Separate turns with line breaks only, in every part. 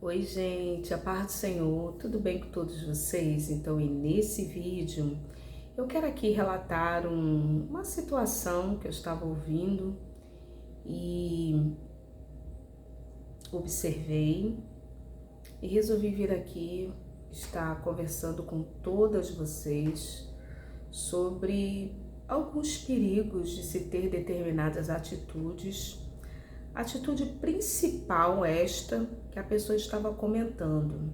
Oi, gente, a paz do Senhor, tudo bem com todos vocês? Então, e nesse vídeo, eu quero aqui relatar uma situação que eu estava ouvindo e observei e resolvi vir aqui estar conversando com todas vocês sobre alguns perigos de se ter determinadas atitudes. Atitude principal esta que a pessoa estava comentando.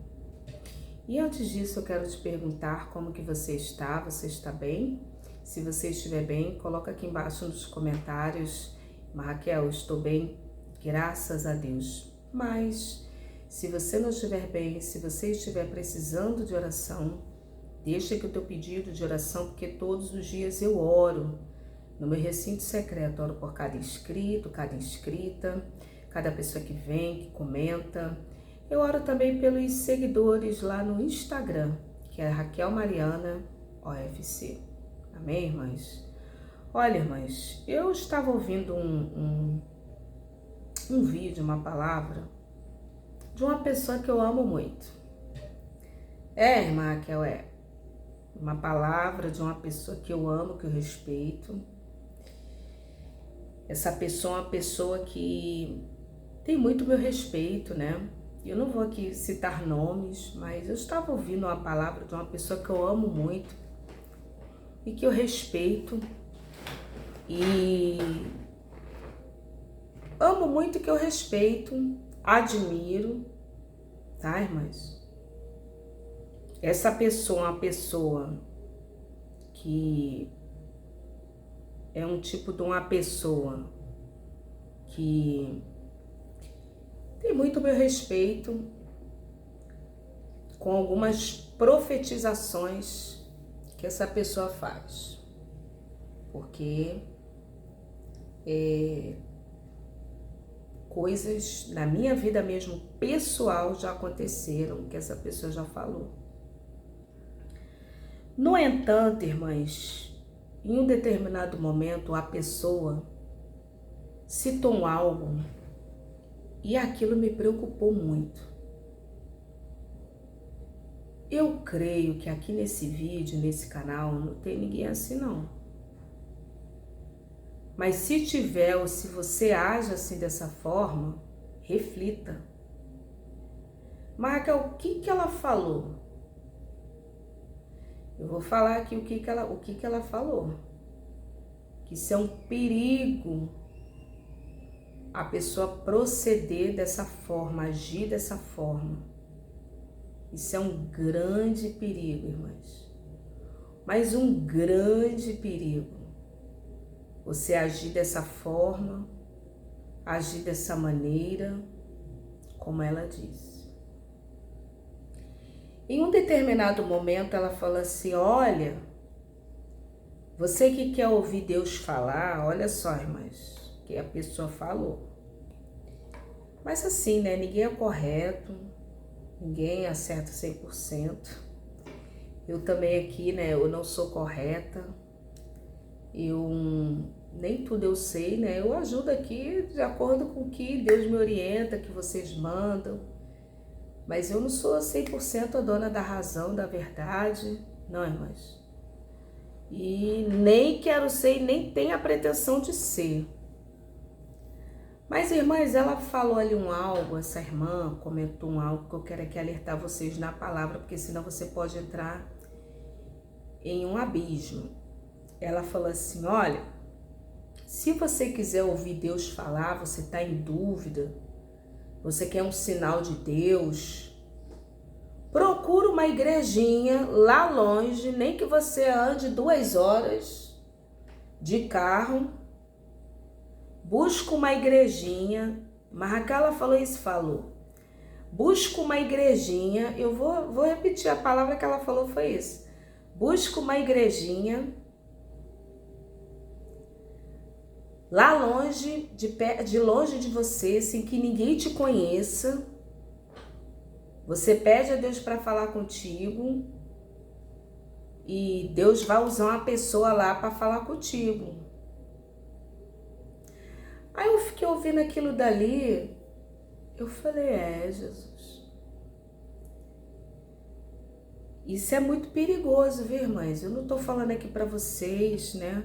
E antes disso eu quero te perguntar como que você está bem? Se você estiver bem, coloca aqui embaixo nos comentários, Raquel, estou bem, graças a Deus. Mas se você não estiver bem, se você estiver precisando de oração, deixa aqui o teu pedido de oração, porque todos os dias eu oro. No meu recinto secreto, oro por cada inscrito, cada inscrita, cada pessoa que vem, que comenta. Eu oro também pelos seguidores lá no Instagram, que é Raquel Mariana OFC. Amém, irmãs? Olha, irmãs, eu estava ouvindo um vídeo, uma palavra, de uma pessoa que eu amo muito. Irmã Raquel, uma palavra de uma pessoa que eu amo, que eu respeito. Essa pessoa é uma pessoa que tem muito meu respeito, né? Eu não vou aqui citar nomes, mas eu estava ouvindo uma palavra de uma pessoa que eu amo muito e que eu respeito e amo muito, que eu respeito, admiro, tá, irmãs? Essa pessoa é uma pessoa que é um tipo de uma pessoa que tem muito meu respeito, com algumas profetizações que essa pessoa faz, porque coisas na minha vida mesmo pessoal já aconteceram, que essa pessoa já falou. No entanto, irmãs, em um determinado momento a pessoa citou algo e aquilo me preocupou muito. Eu creio que aqui nesse vídeo, nesse canal, não tem ninguém assim não. Mas se tiver, ou se você age assim dessa forma, reflita. Marca o que ela falou. Eu vou falar aqui o que ela falou. Que isso é um perigo, a pessoa proceder dessa forma, agir dessa forma. Isso é um grande perigo, irmãs. Mas um grande perigo. Você agir dessa forma, agir dessa maneira, como ela disse. Em um determinado momento ela fala assim, olha, você que quer ouvir Deus falar, olha só, irmãs, que a pessoa falou. Mas assim, né, ninguém é correto, ninguém acerta 100%. Eu também aqui, né, eu não sou correta, nem tudo eu sei, né, eu ajudo aqui de acordo com o que Deus me orienta, que vocês mandam, mas eu não sou 100% a dona da razão, da verdade, não, irmãs. E nem quero ser, nem tenho a pretensão de ser. Mas, irmãs, ela falou ali algo, essa irmã comentou algo que eu quero aqui alertar vocês na palavra, porque senão você pode entrar em um abismo. Ela falou assim, olha, se você quiser ouvir Deus falar, você está em dúvida, você quer um sinal de Deus, procura uma igrejinha lá longe, nem que você ande 2 horas de carro, busca uma igrejinha, Maracala falou isso, falou. Busca uma igrejinha, eu vou repetir a palavra que ela falou, foi isso. Busca uma igrejinha, lá longe, de longe de você, sem que ninguém te conheça. Você pede a Deus para falar contigo e Deus vai usar uma pessoa lá para falar contigo. Aí eu fiquei ouvindo aquilo dali, eu falei, Jesus, Isso é muito perigoso, viu, irmãs? Eu não estou falando aqui para vocês, né?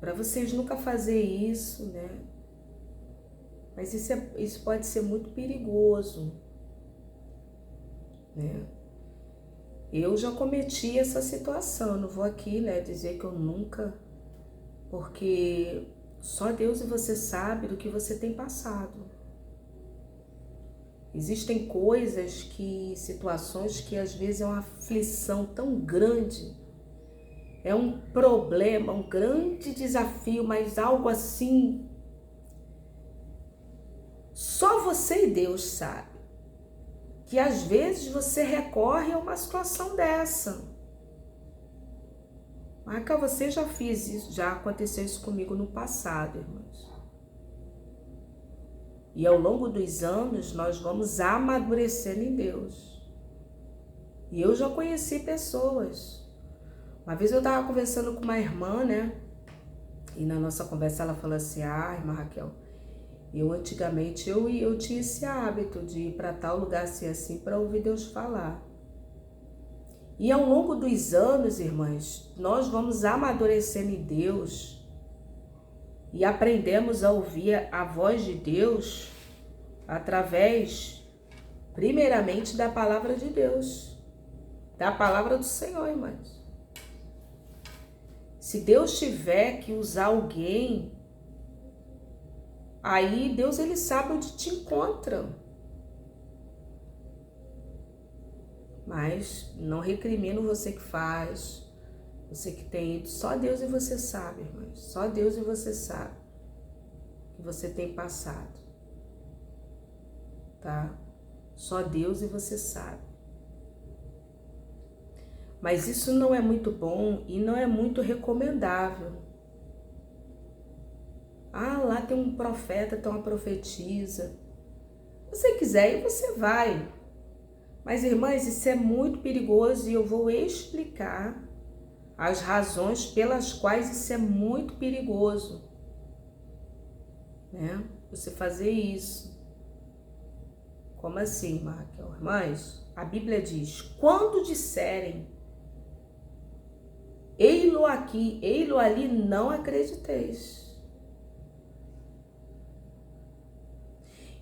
Para vocês nunca fazer isso, né? Mas isso pode ser muito perigoso, né? Eu já cometi essa situação, não vou aqui, né, dizer que eu nunca, porque só Deus e você sabe do que você tem passado. Existem situações que às vezes é uma aflição tão grande, é um problema, um grande desafio, mas algo assim, só você e Deus sabe. Que às vezes você recorre a uma situação dessa. Marca, você já fez isso, já aconteceu isso comigo no passado, irmãos. E ao longo dos anos nós vamos amadurecendo em Deus. E eu já conheci pessoas. Uma vez eu estava conversando com uma irmã, né? E na nossa conversa ela falou assim: ah, irmã Raquel, antigamente eu tinha esse hábito de ir para tal lugar assim para ouvir Deus falar. E ao longo dos anos, irmãs, nós vamos amadurecendo em Deus e aprendemos a ouvir a voz de Deus através, primeiramente, da palavra de Deus, da palavra do Senhor, irmãs. Se Deus tiver que usar alguém, aí Deus, ele sabe onde te encontra. Mas não recrimino você que faz, você que tem ido. Só Deus e você sabe, irmãs. Só Deus e você sabe que você tem passado. Tá? Só Deus e você sabe. Mas isso não é muito bom e não é muito recomendável. Ah, lá tem um profeta, tem uma profetisa. Se você quiser ir, você vai. Mas, irmãs, isso é muito perigoso e eu vou explicar as razões pelas quais isso é muito perigoso, né? Você fazer isso. Como assim, Raquel? Irmãs, a Bíblia diz: quando disserem ei-lo aqui, ei-lo ali, não acrediteis.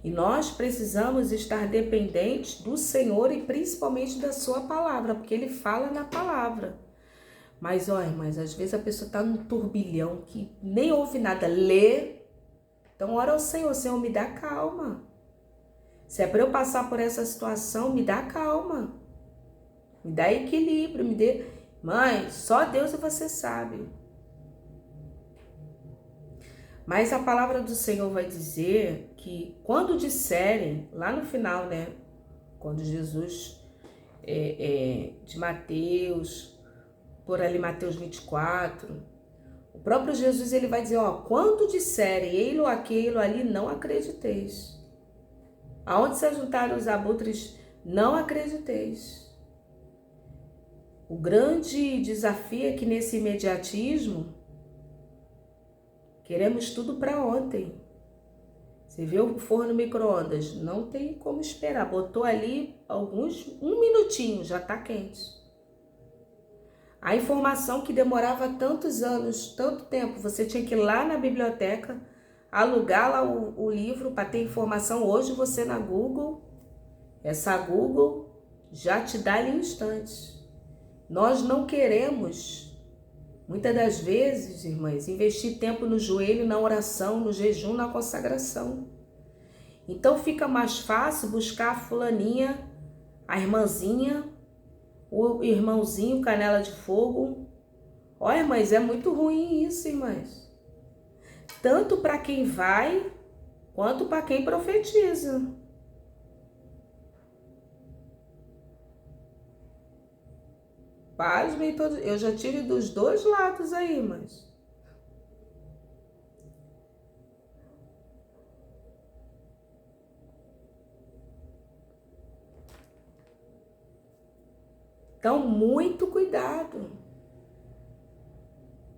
E nós precisamos estar dependentes do Senhor e principalmente da sua palavra, porque Ele fala na palavra. Mas, irmãs, às vezes a pessoa está num turbilhão que nem ouve nada, lê. Então, ora ao Senhor: Senhor, me dá calma. Se é para eu passar por essa situação, me dá calma. Me dá equilíbrio, me dê... Mãe, só Deus e você sabe. Mas a palavra do Senhor vai dizer que quando disserem, lá no final, né? Quando Jesus, de Mateus, por ali Mateus 24, o próprio Jesus, ele vai dizer, quando disserem ei-lo aqui, ei-lo ali, não acrediteis. Aonde se juntaram os abutres, não acrediteis. O grande desafio é que nesse imediatismo, queremos tudo para ontem. Você vê o forno micro-ondas, não tem como esperar. Botou ali um minutinho, já está quente. A informação que demorava tantos anos, tanto tempo, você tinha que ir lá na biblioteca, alugar lá o livro para ter informação. Hoje você na Google, essa Google já te dá ali instantes. Nós não queremos, muitas das vezes, irmãs, investir tempo no joelho, na oração, no jejum, na consagração. Então fica mais fácil buscar a fulaninha, a irmãzinha, o irmãozinho, canela de fogo. Irmãs, é muito ruim isso, irmãs. Tanto para quem vai, quanto para quem profetiza. Pasmem todos. Eu já tive dos dois lados aí, irmãs. Então, muito cuidado.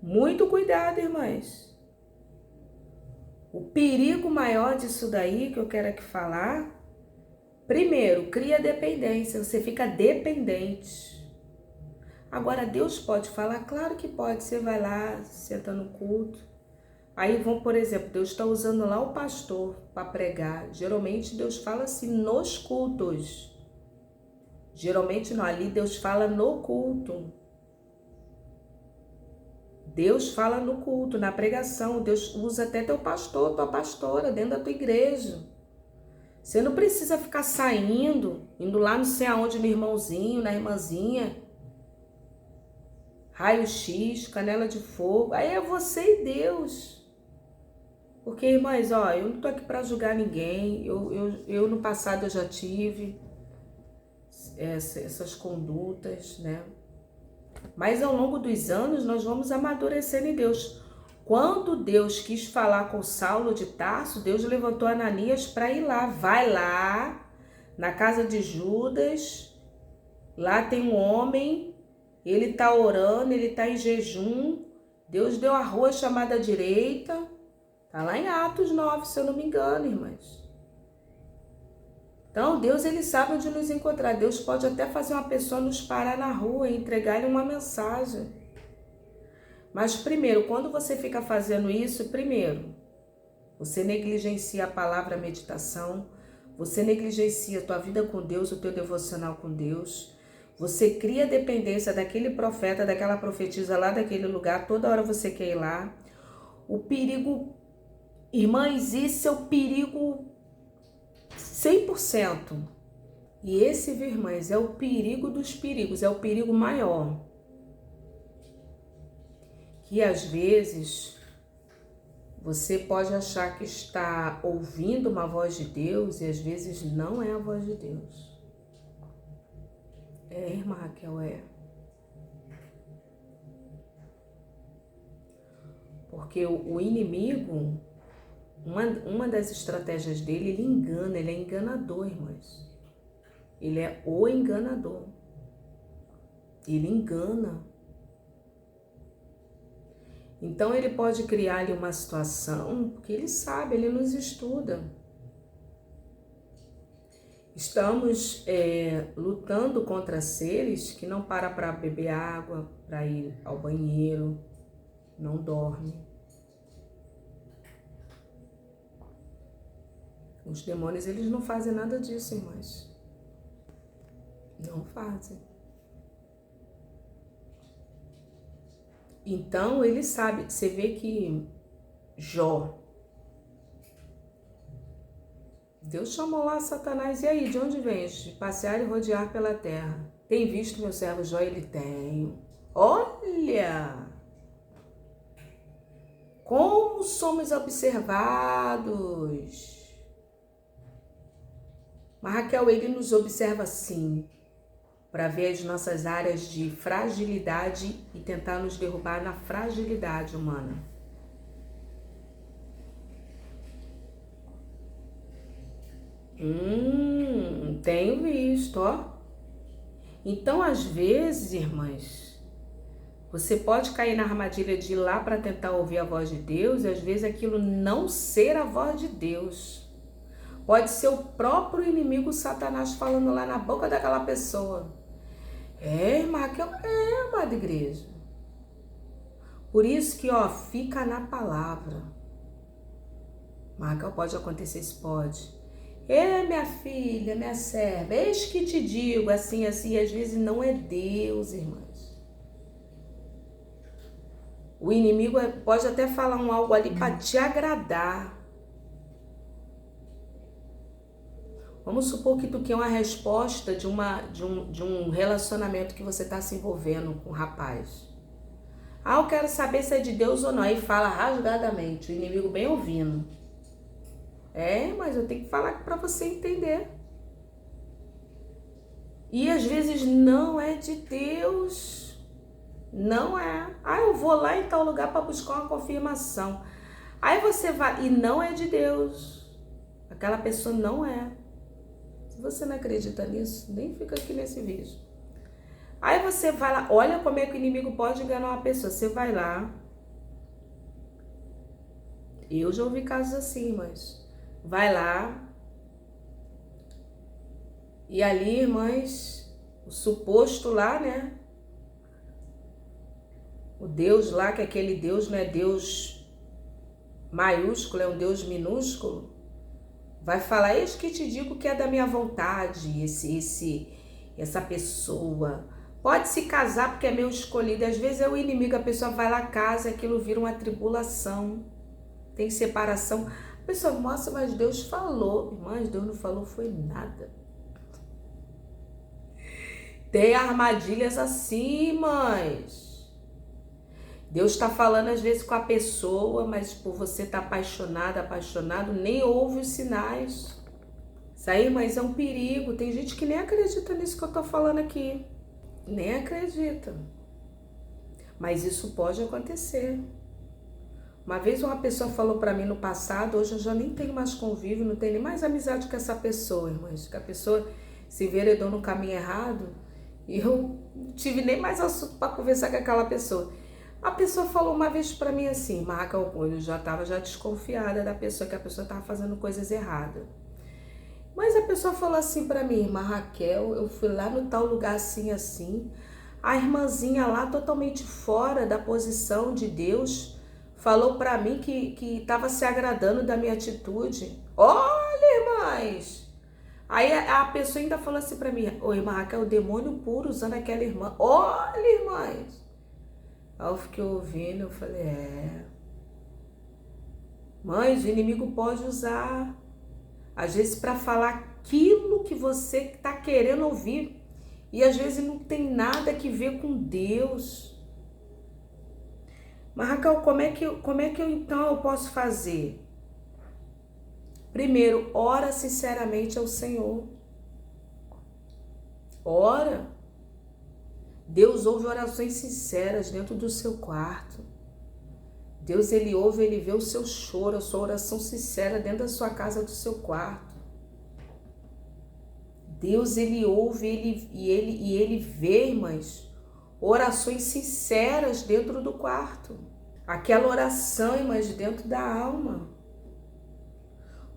Muito cuidado, irmãs. O perigo maior disso daí que eu quero aqui falar, Primeiro, cria dependência, você fica dependente. Agora, Deus pode falar? Claro que pode. Você vai lá, senta no culto. Aí por exemplo, Deus está usando lá o pastor para pregar. Geralmente Deus fala assim nos cultos. Geralmente não, ali Deus fala no culto. Deus fala no culto, na pregação. Deus usa até teu pastor, tua pastora, dentro da tua igreja. Você não precisa ficar saindo, indo lá não sei aonde no irmãozinho, na irmãzinha. Raio-x, canela de fogo. Aí é você e Deus. Porque, irmãs, eu não tô aqui para julgar ninguém. Eu no passado eu já tive essas condutas, né? Mas ao longo dos anos nós vamos amadurecendo em Deus. Quando Deus quis falar com Saulo de Tarso, Deus levantou Ananias para ir lá. Vai lá na casa de Judas. Lá tem um homem, ele está orando, ele está em jejum. Deus deu a rua chamada direita. Está lá em Atos 9, se eu não me engano, irmãs. Então, Deus, ele sabe onde nos encontrar. Deus pode até fazer uma pessoa nos parar na rua e entregar-lhe uma mensagem. Mas, primeiro, quando você fica fazendo isso, primeiro, você negligencia a palavra meditação, você negligencia a tua vida com Deus, o teu devocional com Deus, você cria dependência daquele profeta, daquela profetisa lá daquele lugar, toda hora você quer ir lá. O perigo, irmãs, isso é o perigo 100%. E esse, irmãs, é o perigo dos perigos, é o perigo maior. Que às vezes você pode achar que está ouvindo uma voz de Deus e às vezes não é a voz de Deus. É, irmã Raquel, é. Porque o inimigo, uma das estratégias dele, ele engana, ele é enganador, irmãs. Ele é o enganador. Ele engana. Então ele pode criar ali uma situação, porque ele sabe, ele nos estuda. Estamos lutando contra seres que não param para beber água, para ir ao banheiro, não dorme. Os demônios, eles não fazem nada disso, irmãs. Não fazem. Então, ele sabe. Você vê que Jó, Deus chamou lá Satanás. E aí, de onde vens? De passear e rodear pela terra. Tem visto meu servo Jó? Ele tem. Olha! Como somos observados! Mas Raquel, ele nos observa sim, para ver as nossas áreas de fragilidade e tentar nos derrubar na fragilidade humana. Tenho visto, ó. Então, às vezes, irmãs, você pode cair na armadilha de ir lá para tentar ouvir a voz de Deus e às vezes aquilo não ser a voz de Deus. Pode ser o próprio inimigo Satanás falando lá na boca daquela pessoa. Irmã, amada igreja. Por isso que, fica na palavra. Marca, pode acontecer, isso pode. Minha filha, minha serva, eis que te digo, assim, assim, às vezes não é Deus, irmãs. O inimigo pode até falar algo ali para te agradar. Vamos supor que tu quer uma resposta de um relacionamento que você está se envolvendo com um rapaz. Eu quero saber se é de Deus ou não. Aí fala rasgadamente, o inimigo bem ouvindo. Mas eu tenho que falar para você entender. E às vezes não é de Deus. Não é. Eu vou lá em tal lugar para buscar uma confirmação. Aí você vai e não é de Deus. Aquela pessoa não é. Se você não acredita nisso, nem fica aqui nesse vídeo. Aí você vai lá, olha como é que o inimigo pode enganar uma pessoa. Você vai lá. Eu já ouvi casos assim, mas vai lá. E ali, irmãs, o suposto lá, né? O Deus lá, que aquele Deus não é Deus maiúsculo, é um Deus minúsculo, vai falar: eis que te digo que é da minha vontade, essa pessoa. Pode se casar porque é meu escolhido. Às vezes é o inimigo, a pessoa vai lá, casa, aquilo vira uma tribulação. Tem separação. A pessoa, nossa, mas Deus falou. Irmãs, Deus não falou, foi nada. Tem armadilhas assim, mães. Deus está falando às vezes com a pessoa, mas por você estar apaixonada, apaixonado, nem ouve os sinais. Isso aí, mas é um perigo. Tem gente que nem acredita nisso que eu tô falando aqui. Nem acredita. Mas isso pode acontecer. Uma vez uma pessoa falou para mim no passado, hoje eu já nem tenho mais convívio, não tenho nem mais amizade com essa pessoa, irmãs. Que a pessoa se enveredou no caminho errado e eu não tive nem mais assunto para conversar com aquela pessoa. A pessoa falou uma vez para mim assim, Marca, eu já estava desconfiada da pessoa, que a pessoa estava fazendo coisas erradas. Mas a pessoa falou assim para mim, irmã Raquel, eu fui lá no tal lugar assim, a irmãzinha lá totalmente fora da posição de Deus, falou para mim que estava se agradando da minha atitude. Olha, irmãs! Aí a pessoa ainda falou assim para mim, ô irmã Raquel, o demônio puro usando aquela irmã. Olha, irmãs! Aí eu fiquei ouvindo, eu falei, mães, o inimigo pode usar, às vezes, para falar aquilo que você está querendo ouvir. E às vezes não tem nada a ver com Deus. Mas, Raquel, como é que eu então eu posso fazer? Primeiro, ora sinceramente ao Senhor. Ora. Deus ouve orações sinceras dentro do seu quarto. Deus, ele ouve, ele vê o seu choro, a sua oração sincera dentro da sua casa, do seu quarto. Deus, ele ouve ele vê, irmãs, orações sinceras dentro do quarto. Aquela oração, irmãs, dentro da alma.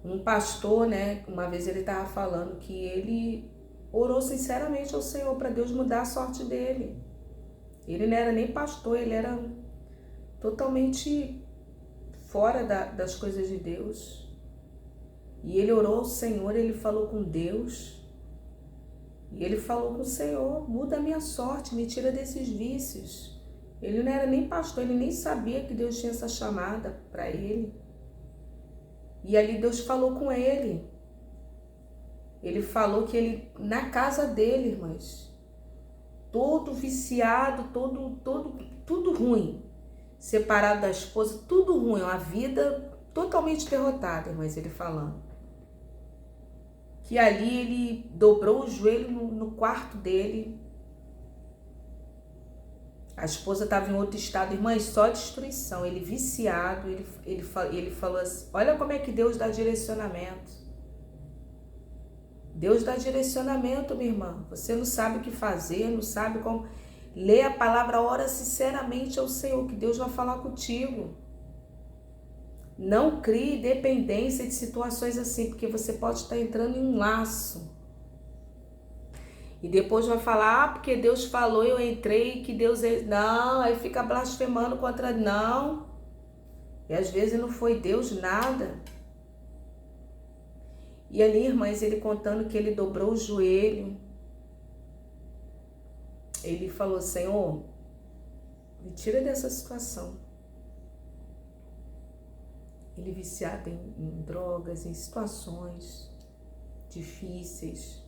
Um pastor, né, uma vez ele estava falando que ele orou sinceramente ao Senhor para Deus mudar a sorte dele. Ele não era nem pastor, ele era totalmente fora das coisas de Deus. E ele orou ao Senhor, ele falou com Deus. E ele falou com o Senhor, muda a minha sorte, me tira desses vícios. Ele não era nem pastor, ele nem sabia que Deus tinha essa chamada para ele. E ali Deus falou com ele. Ele falou que ele, na casa dele, irmãs, todo viciado, tudo ruim, separado da esposa, tudo ruim, uma vida totalmente derrotada, irmãs, ele falando. Que ali ele dobrou o joelho no quarto dele. A esposa estava em outro estado, irmãs, só destruição. Ele viciado, ele falou assim, olha como é que Deus dá direcionamento. Deus dá direcionamento, minha irmã. Você não sabe o que fazer, não sabe como. Lê a palavra, ora sinceramente ao Senhor, que Deus vai falar contigo. Não crie dependência de situações assim, porque você pode estar entrando em um laço. E depois vai falar, porque Deus falou, eu entrei, que Deus é... Não, aí fica blasfemando contra... Não. E às vezes não foi Deus nada. E ali, irmãs, ele contando que ele dobrou o joelho. Ele falou, Senhor, me tira dessa situação. Ele viciado em drogas, em situações difíceis,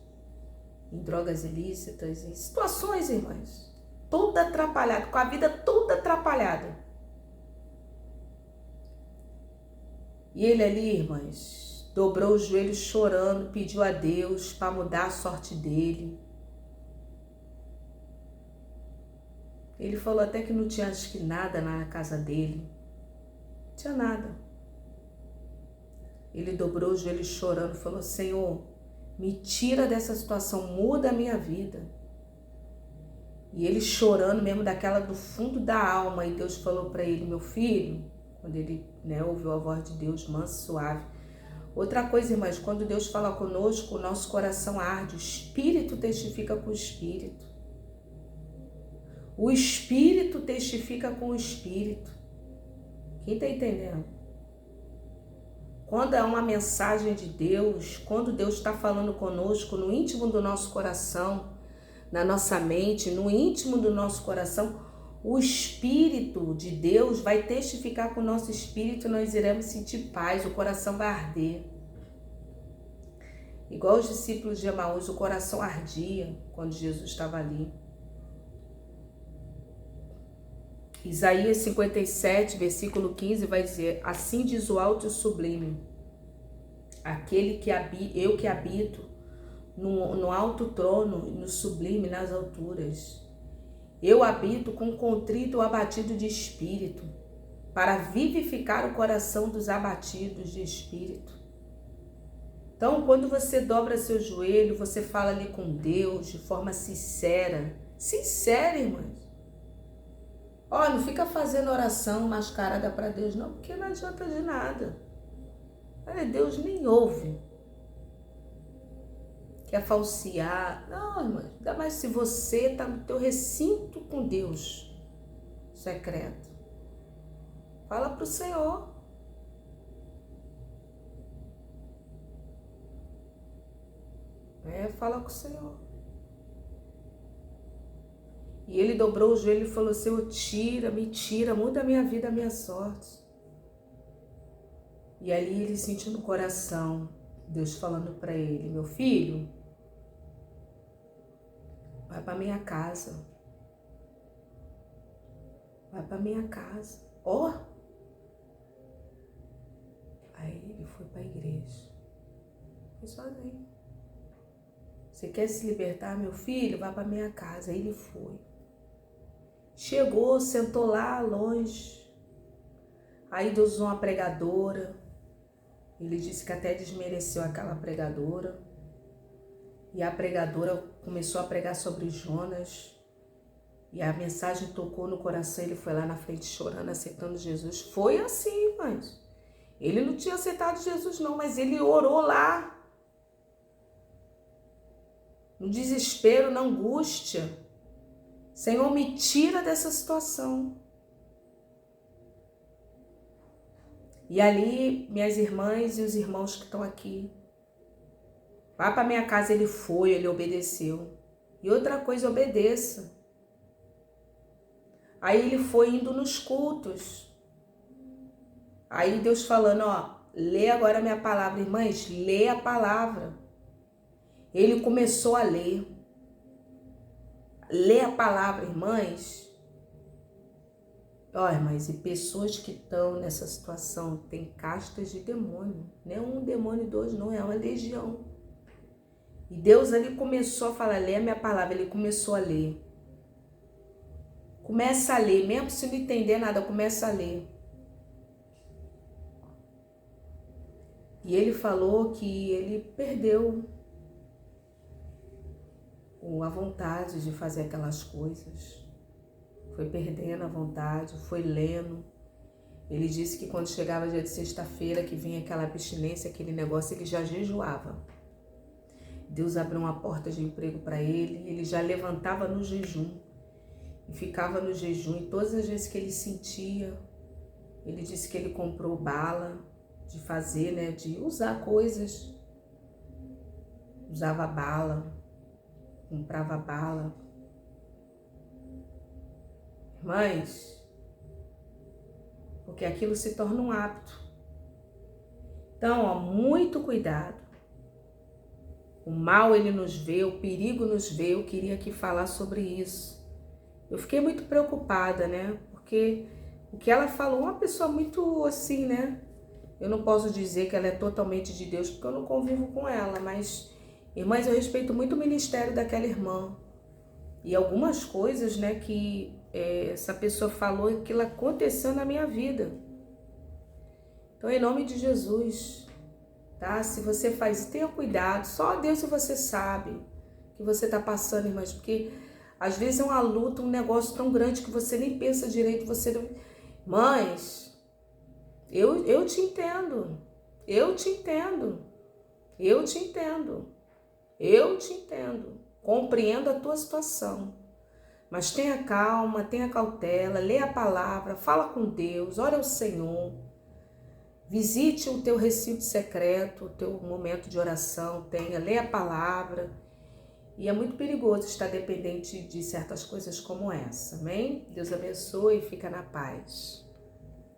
em drogas ilícitas, em situações, irmãs, toda atrapalhada, com a vida toda atrapalhada. E ele ali, irmãs, dobrou os joelhos chorando, pediu a Deus para mudar a sorte dele. Ele falou até que não tinha, acho que nada na casa dele. Não tinha nada. Ele dobrou os joelhos chorando, falou, Senhor, me tira dessa situação, muda a minha vida. E ele chorando mesmo daquela do fundo da alma, e Deus falou para ele, meu filho, quando ele ouviu a voz de Deus, manso, suave, Outra coisa, irmãs, quando Deus fala conosco, o nosso coração arde, o Espírito testifica com o Espírito. O Espírito testifica com o Espírito. Quem está entendendo? Quando é uma mensagem de Deus, quando Deus está falando conosco no íntimo do nosso coração, na nossa mente, no íntimo do nosso coração, o Espírito de Deus vai testificar com o nosso espírito e nós iremos sentir paz, o coração vai arder. Igual os discípulos de Emaús, o coração ardia quando Jesus estava ali. Isaías 57, versículo 15 vai dizer: assim diz o alto e sublime, aquele que eu que habito no alto trono, no sublime, nas alturas. Eu habito com contrito abatido de espírito, para vivificar o coração dos abatidos de espírito. Então, quando você dobra seu joelho, você fala ali com Deus de forma sincera. Sincera, irmãs. Ó, não fica fazendo oração mascarada para Deus, não, porque não adianta de nada. Deus nem ouve. Quer falsear. Não, irmã, ainda mais se você está no teu recinto com Deus secreto. Fala para o Senhor. Fala com o Senhor. E ele dobrou o joelho e falou: Senhor, me tira, muda a minha vida, a minha sorte. E ali ele sentiu no coração Deus falando para ele: meu filho, vai para minha casa. Vai para minha casa. Ó! Aí ele foi para a igreja. Foi sozinho. Você quer se libertar, meu filho? Vai para minha casa. Aí ele foi. Chegou, sentou lá longe. Aí Deus usou uma pregadora. Ele disse que até desmereceu aquela pregadora. E a pregadora começou a pregar sobre Jonas. E a mensagem tocou no coração. Ele foi lá na frente chorando, aceitando Jesus. Foi assim, mas ele não tinha aceitado Jesus não, mas ele orou lá. No desespero, na angústia. Senhor, me tira dessa situação. E ali, minhas irmãs e os irmãos que estão aqui, vai para minha casa, ele foi, ele obedeceu. E outra coisa, obedeça. Aí ele foi indo nos cultos. Aí Deus falando, ó, lê agora a minha palavra. Irmãs, lê a palavra. Ele começou a ler. Lê a palavra, irmãs. Ó, irmãs, e pessoas que estão nessa situação têm castas de demônio. Não é um demônio e dois, não, é uma legião. E Deus ali começou a falar, lê a minha palavra. Ele começou a ler. Começa a ler, mesmo se não entender nada, começa a ler. E ele falou que ele perdeu a vontade de fazer aquelas coisas. Foi perdendo a vontade, foi lendo. Ele disse que quando chegava dia de sexta-feira, que vinha aquela abstinência, aquele negócio, ele já jejuava. Deus abriu uma porta de emprego para ele, ele já levantava no jejum. E ficava no jejum, e todas as vezes que ele sentia, ele disse que ele comprou bala de fazer, né, de usar coisas. Usava bala, comprava bala. Irmãs, porque aquilo se torna um hábito. Então, ó, muito cuidado. O mal ele nos vê, o perigo nos vê. Eu queria aqui falar sobre isso. Eu fiquei muito preocupada, né? Porque o que ela falou, uma pessoa muito assim, né? Eu não posso dizer que ela é totalmente de Deus, porque eu não convivo com ela. Mas, irmãs, eu respeito muito o ministério daquela irmã. E algumas coisas, né, que essa pessoa falou, aquilo aconteceu na minha vida. Então, em nome de Jesus, tá? Se você faz, tenha cuidado. Só Deus, se você sabe que você está passando, irmãs, porque às vezes é uma luta, um negócio tão grande que você nem pensa direito, você não... Mães, eu te entendo. Eu te entendo. Eu te entendo. Eu te entendo. Compreendo a tua situação. Mas tenha calma, tenha cautela, lê a palavra, fala com Deus, ora ao Senhor. Visite o teu recinto secreto, o teu momento de oração, lê a palavra. E é muito perigoso estar dependente de certas coisas como essa, amém? Deus abençoe e fica na paz.